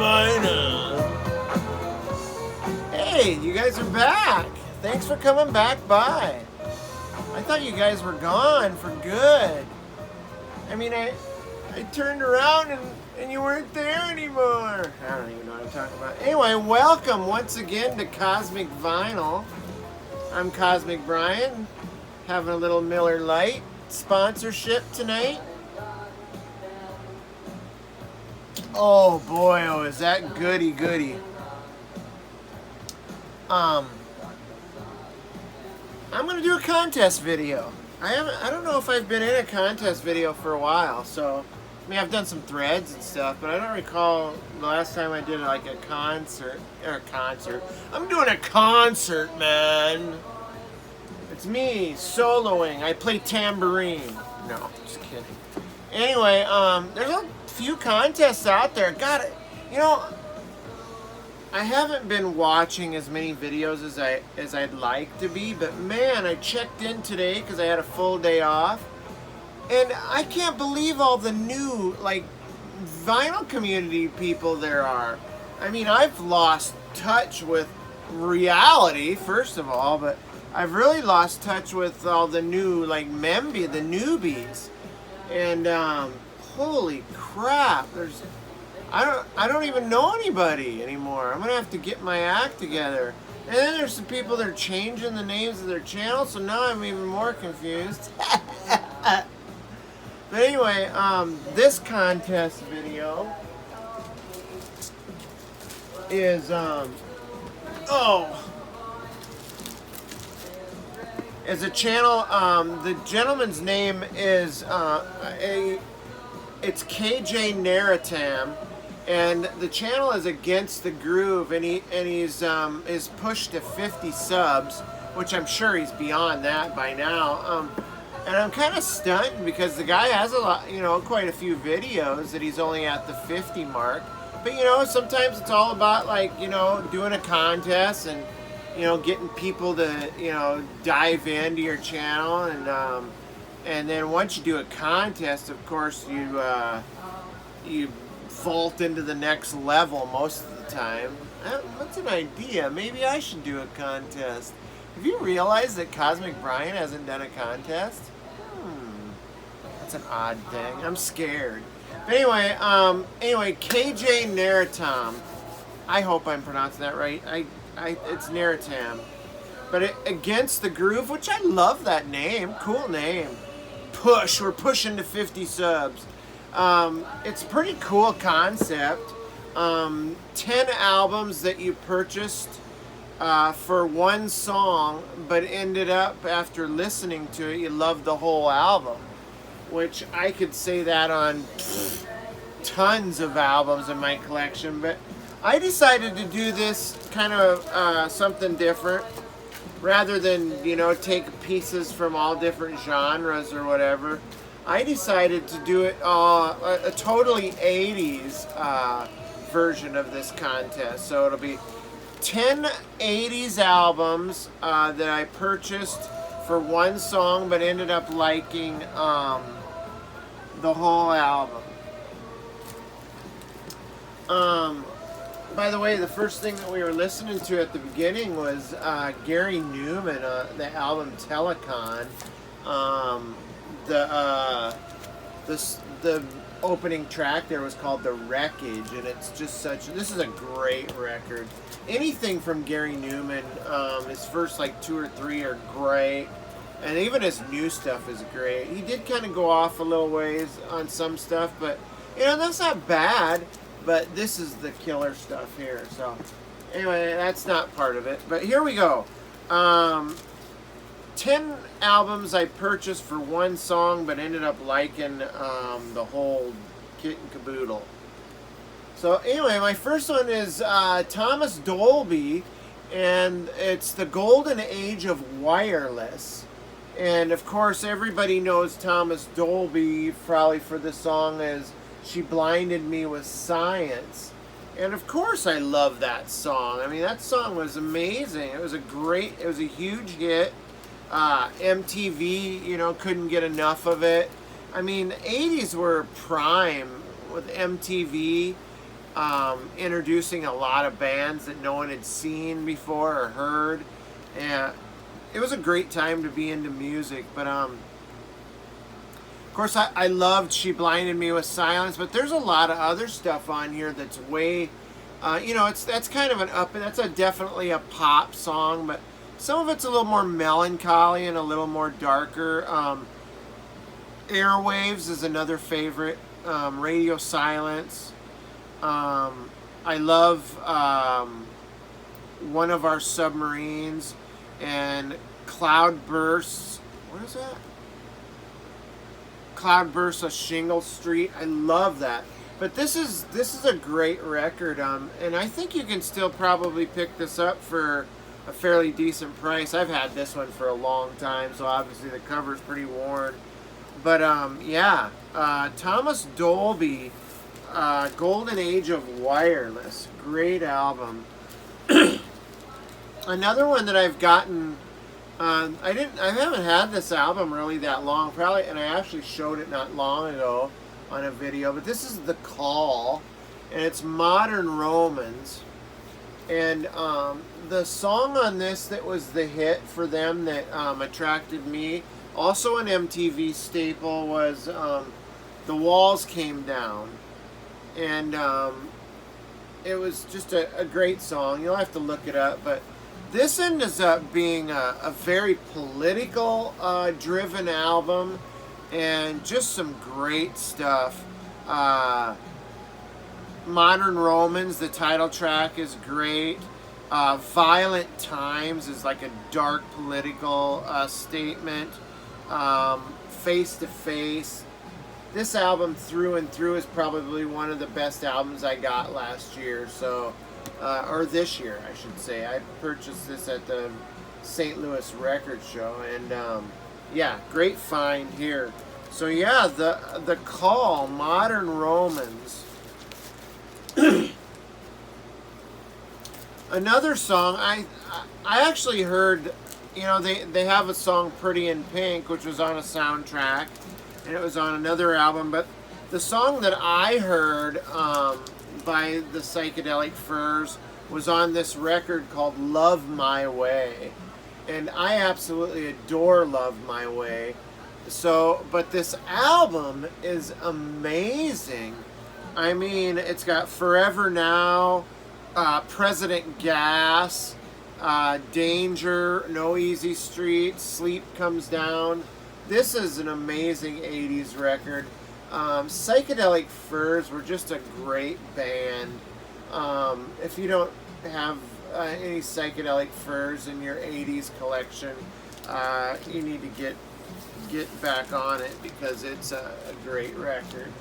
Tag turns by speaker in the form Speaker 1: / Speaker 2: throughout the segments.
Speaker 1: Vinyl.
Speaker 2: Hey, you guys are back. Thanks for coming back by. I thought you guys were gone for good. I mean, I turned around and you weren't there anymore. I don't even know what I'm talking about. Anyway, welcome once again to Cosmic Vinyl. I'm Cosmic Brian, having a little Miller Lite sponsorship tonight. Oh boy, oh, is that goody goody. I'm gonna do a contest video. I don't know if I've been in a contest video for a while, so I mean I've done some threads and stuff, but I don't recall the last time I did like a concert. I'm doing a concert, man. It's me soloing. I play tambourine. No, just kidding. Anyway, there's a few contests out there. God, you know, I haven't been watching as many videos as I'd like to be, but man, I checked in today because I had a full day off, and I can't believe all the new like vinyl community people there are. I mean, I've lost touch with reality first of all, but I've really lost touch with all the new like the newbies, and holy crap, I don't even know anybody anymore. I'm gonna have to get my act together. And then there's some people that are changing the names of their channels, so now I'm even more confused. But anyway, this contest video is is a channel. The gentleman's name is it's KJ Narotam. And the channel is Against the Groove, and he's is pushed to 50 subs, which I'm sure he's beyond that by now. And I'm kind of stunned because the guy has a lot, quite a few videos that he's only at the 50 mark. But sometimes it's all about like doing a contest and getting people to dive into your channel, and then once you do a contest, of course you vault into the next level most of the time. What's an idea? Maybe I should do a contest. Have you realized that Cosmic Brian hasn't done a contest? That's an odd thing. I'm scared. But anyway, KJ Narotam. I hope I'm pronouncing that right. It's Narotam. But Against the Groove, which I love that name. Cool name. We're pushing to 50 subs. It's a pretty cool concept. 10 albums that you purchased for one song, but ended up after listening to it, you loved the whole album. Which I could say that on tons of albums in my collection, but I decided to do this kind of something different. Rather than, take pieces from all different genres or whatever, I decided to do it a totally 80s version of this contest. So it'll be 10 80s albums that I purchased for one song but ended up liking the whole album. By the way, the first thing that we were listening to at the beginning was Gary Newman, the album Telecon. The opening track there was called The Wreckage, and it's just this is a great record. Anything from Gary Newman, his first like 2 or 3 are great, and even his new stuff is great. He did kind of go off a little ways on some stuff, but that's not bad. But this is the killer stuff here. So anyway, that's not part of it. But here we go. 10 albums I purchased for one song, but ended up liking the whole kit and caboodle. So anyway, my first one is Thomas Dolby, and it's the golden age of wireless. And of course, everybody knows Thomas Dolby probably for the song as She Blinded Me with Science. And of course I love that song. I mean, that song was amazing. It was a huge hit. MTV, couldn't get enough of it. I mean, 80s were prime with MTV. introducing a lot of bands that no one had seen before or heard. And it was a great time to be into music. But of course, I loved She Blinded Me with Silence, but there's a lot of other stuff on here that's way, that's kind of that's definitely a pop song, but some of it's a little more melancholy and a little more darker. Airwaves is another favorite. Radio Silence. I love One of Our Submarines and Cloudbursts. What is that? Cloudbursts of Shingle Street. I love that. But this is a great record, and I think you can still probably pick this up for a fairly decent price. I've had this one for a long time, so obviously the cover's pretty worn. But yeah, Thomas Dolby, Golden Age of Wireless, great album. Another one that I've gotten, I haven't had this album really that long, probably, and I actually showed it not long ago on a video. But this is The Call, and it's Modern Romans, and the song on this that was the hit for them that attracted me, also an MTV staple, was The Walls Came Down. And it was just a great song. You'll have to look it up. But this ends up being a very political driven album, and just some great stuff. Modern Romans, the title track, is great. Violent Times is like a dark political statement. Face to Face. This album through and through is probably one of the best albums I got last year, so or this year I should say. I purchased this at the St. Louis Record Show, and yeah, great find here. So yeah, the Call, Modern Romans. Another song I actually heard. They have a song Pretty in Pink, which was on a soundtrack, and it was on another album. But the song that I heard by the Psychedelic Furs was on this record called Love My Way. And I absolutely adore Love My Way. So, but this album is amazing. I mean, it's got Forever Now, President Gas, Danger, No Easy Street, Sleep Comes Down. This is an amazing 80s record. Psychedelic Furs were just a great band. If you don't have any Psychedelic Furs in your 80s collection, you need to get back on it, because it's a great record.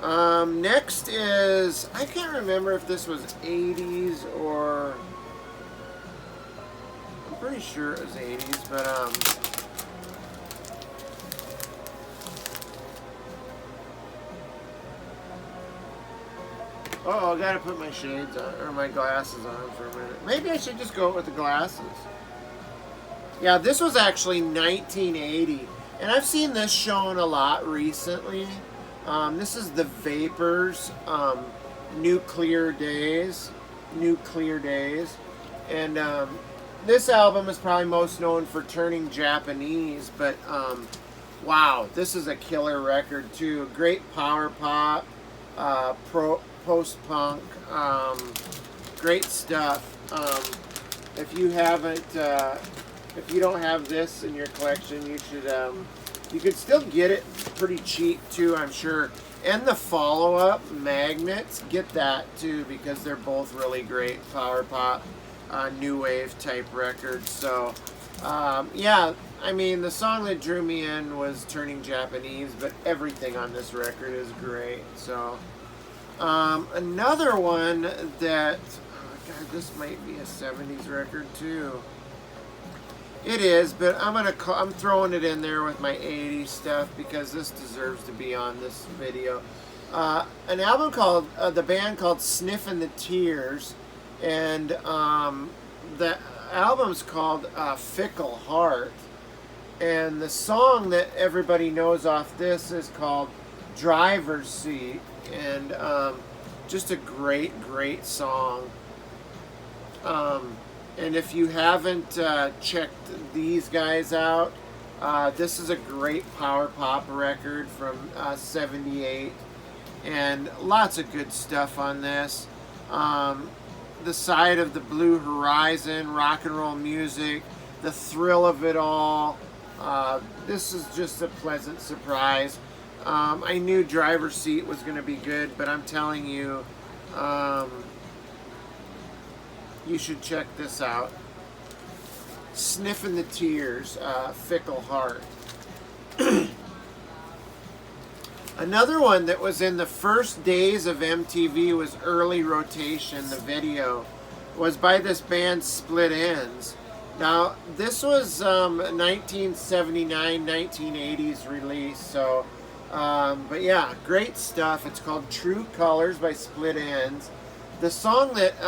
Speaker 2: Next is, I can't remember if this was 80s or, I'm pretty sure it was 80s, but oh, I gotta put my shades on, or my glasses on for a minute. Maybe I should just go with the glasses. Yeah, this was actually 1980, and I've seen this shown a lot recently. This is the Vapors, Nuclear Days, and this album is probably most known for turning Japanese, but wow, this is a killer record too. Great power pop, post-punk, great stuff. If you haven't, if you don't have this in your collection, you should. You could still get it pretty cheap too, I'm sure. And the follow-up, Magnets, get that too, because they're both really great power pop, new wave type records. So yeah, I mean, the song that drew me in was Turning Japanese, but everything on this record is great. So another one that, oh God, this might be a 70s record too. It is, but I'm throwing it in there with my 80s stuff, because this deserves to be on this video. An album called, the band called Sniffin the Tears, and the album's called Fickle Heart, and the song that everybody knows off this is called Driver's Seat. And Just a great song. And if you haven't checked these guys out, this is a great power pop record from '78, and lots of good stuff on this. The Side of the Blue Horizon, rock and roll music, the thrill of it all. This is just a pleasant surprise. I knew Driver's Seat was going to be good, but I'm telling you, you should check this out. Sniffin the Tears, Fickle Heart. Another one that was in the first days of MTV was early rotation. The video was by this band Split Enz. Now, this was 1979, 1980s release, so, but yeah, great stuff. It's called True Colors by Split Enz. The song that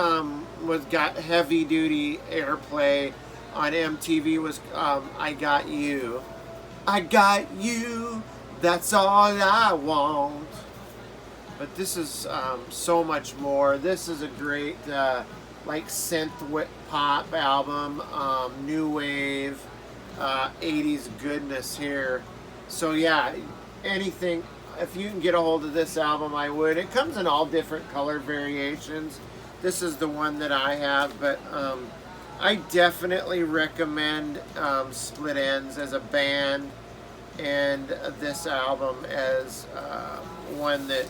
Speaker 2: got heavy duty airplay on MTV was I Got You. I got you, that's all I want. But this is so much more. This is a great like synth pop album, new wave, 80s goodness here. So yeah, anything, if you can get a hold of this album, I would. It comes in all different color variations. This is the one that I have, but I definitely recommend Split Enz as a band, and this album as one that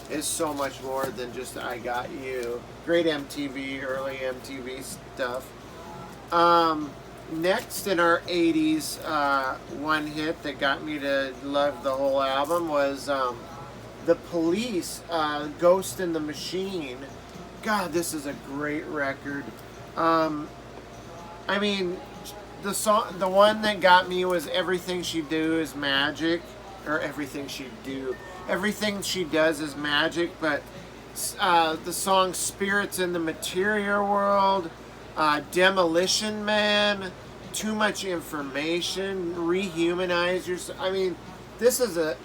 Speaker 2: is so much more than just I Got You. Great MTV, early MTV stuff. Next in our 80s one hit that got me to love the whole album was The Police, Ghost in the Machine. God, this is a great record. I mean, the one that got me was Everything She Do Is Magic, or Everything She Does Is Magic, but the song Spirits in the Material World, Demolition Man, Too Much Information, Rehumanize Yourself. I mean, this is the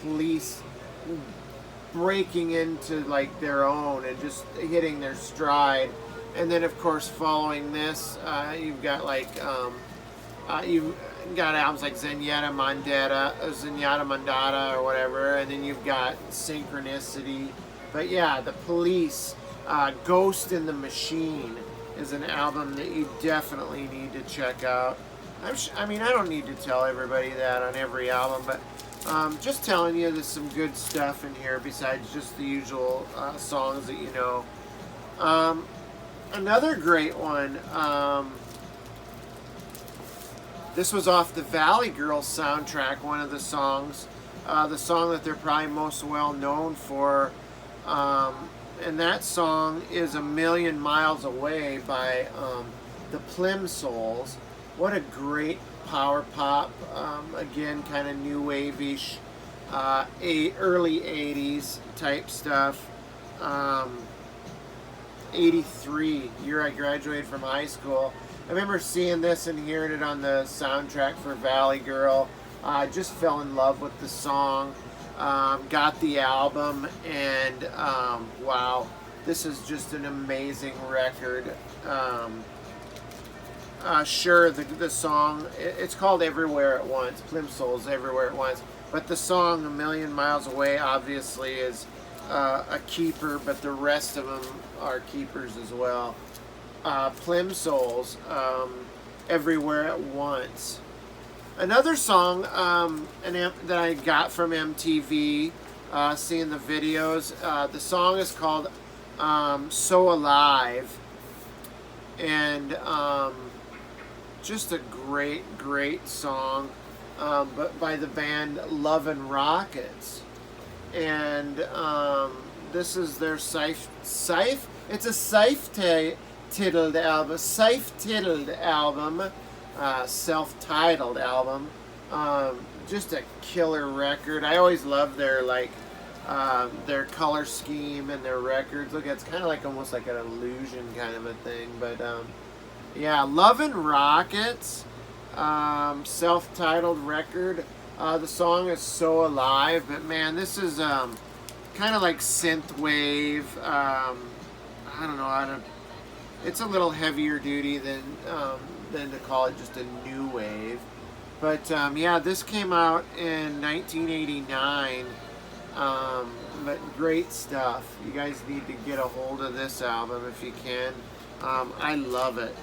Speaker 2: Police breaking into like their own and just hitting their stride. And then of course following this, you've got like you've got albums like Zenyatta Mandata or whatever, and then you've got Synchronicity. But yeah, The Police, Ghost in the Machine is an album that you definitely need to check out. I mean, I don't need to tell everybody that on every album, but just telling you there's some good stuff in here besides just the usual songs that you know. Another great one, this was off the Valley Girls soundtrack, one of the songs, the song that they're probably most well known for, and that song is A Million Miles Away by the Plimsouls. What a great power pop, again, kind of new wave-ish, early 80s type stuff. 83, year I graduated from high school. I remember seeing this and hearing it on the soundtrack for Valley Girl. I just fell in love with the song, got the album, and wow, this is just an amazing record. Sure, the song, it's called Everywhere at Once, Plimsouls Everywhere at Once, but the song A Million Miles Away obviously is a keeper, but the rest of them are keepers as well. Plimsouls, Everywhere at Once. Another song that I got from MTV, seeing the videos, the song is called So Alive, and just a great song, but by the band Love and Rockets. And this is their it's a self-titled album, self-titled album, just a killer record. I always love their their color scheme and their records. Look, it's kind of like almost like an illusion kind of a thing, but yeah, Love and Rockets, self-titled record. The song is So Alive, but man, this is kind of like synth wave. I don't know. It's a little heavier duty than to call it just a new wave. But yeah, this came out in 1989. But great stuff. You guys need to get a hold of this album if you can. I love it.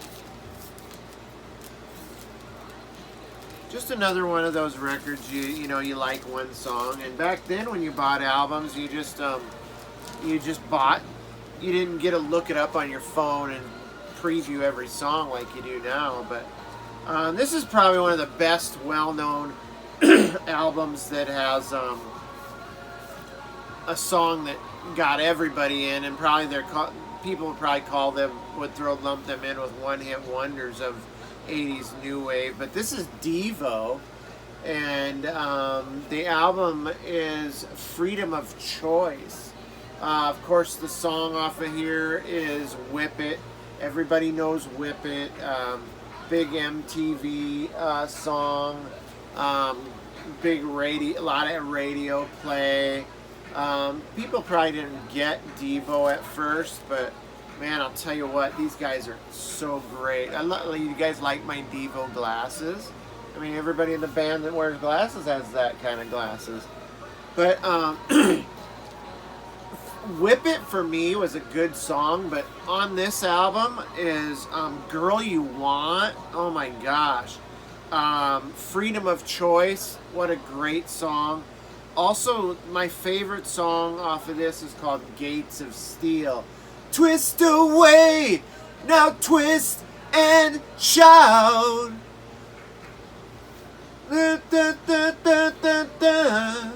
Speaker 2: Just another one of those records you know you like one song, and back then when you bought albums, you just bought. You didn't get to look it up on your phone and preview every song like you do now. But this is probably one of the best well-known albums that has a song that got everybody in, and probably people would probably lump them in with one-hit wonders of 80s new wave. But this is Devo, and the album is Freedom of Choice. Of course, the song off of here is Whip It. Everybody knows Whip It. Big MTV song. Big radio, a lot of radio play. People probably didn't get Devo at first, but man, I'll tell you what, these guys are so great. You guys like my Devo glasses? I mean, everybody in the band that wears glasses has that kind of glasses. But Whip It for me was a good song, but on this album is Girl You Want. Oh my gosh. Freedom of Choice. What a great song. Also, my favorite song off of this is called Gates of Steel. Twist away, now twist and shout. Da, da, da, da, da, da.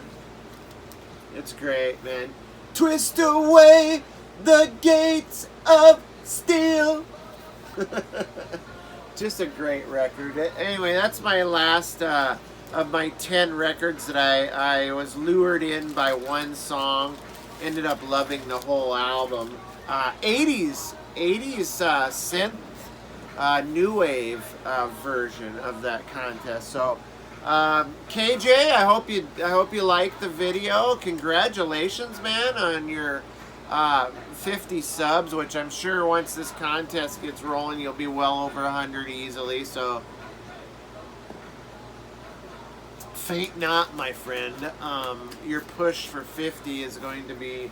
Speaker 2: It's great, man. Twist away the gates of steel. Just a great record. Anyway, that's my last of my 10 records that I was lured in by one song. Ended up loving the whole album. 80's synth new wave version of that contest. So KJ, I hope you liked the video. Congratulations, man, on your 50 subs, which I'm sure once this contest gets rolling, you'll be well over 100 easily. So faint not, my friend. Your push for 50 is going to be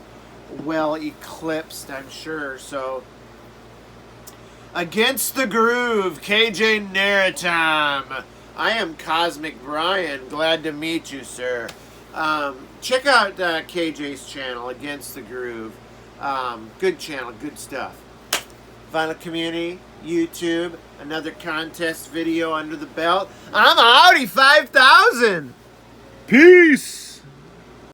Speaker 2: well eclipsed, I'm sure. So, Against the Groove, KJ Narotam. I am Cosmic Brian. Glad to meet you, sir. Check out KJ's channel, Against the Groove. Good channel, good stuff. Vinyl Community, YouTube, another contest video under the belt. I'm Audi 5000. Peace.